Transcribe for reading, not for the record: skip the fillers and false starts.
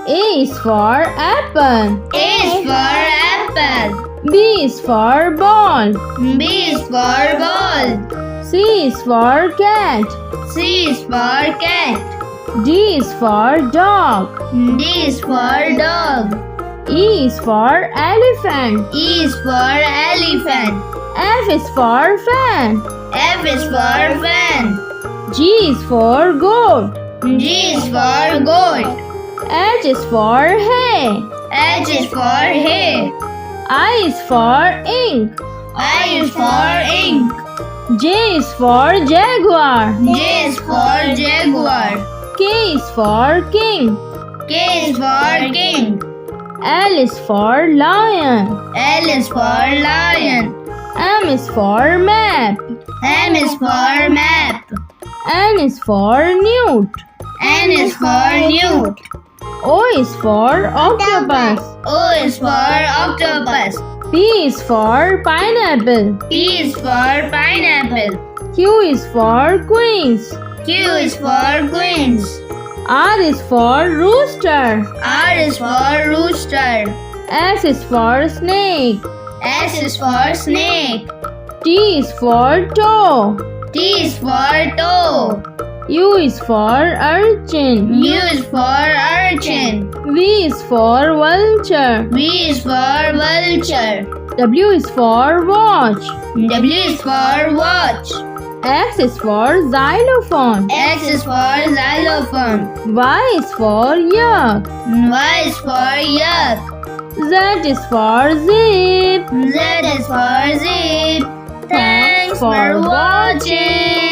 A is for apple. A is for apple. B is for ball. B is for ball. C is for cat. C is for cat. D is for dog. D is for dog. E is for elephant. E is for elephant. F is for fan. F is for fan. G is for goat. G is for goat. H is for hay. H is for hay. I is for ink. I is for ink. J is for jaguar. J is for jaguar. K is for king. K is for king. L is for lion. L is for lion. M is for map. M is for map. N is for newt. N is for newt. O is for octopus. O is for octopus. P is for pineapple. P is for pineapple. Q is for queens. Q is for queens. R is for rooster. R is for rooster. S is for snake. S is for snake. T is for toe. T is for toe. U is for urchin. U is for urchin. V is for vulture. V is for vulture. W is for watch. W is for watch. X is for xylophone. X is for xylophone. Y is for yak. Y is for yak. Z is for zip. Z is for zip. Thanks for watching.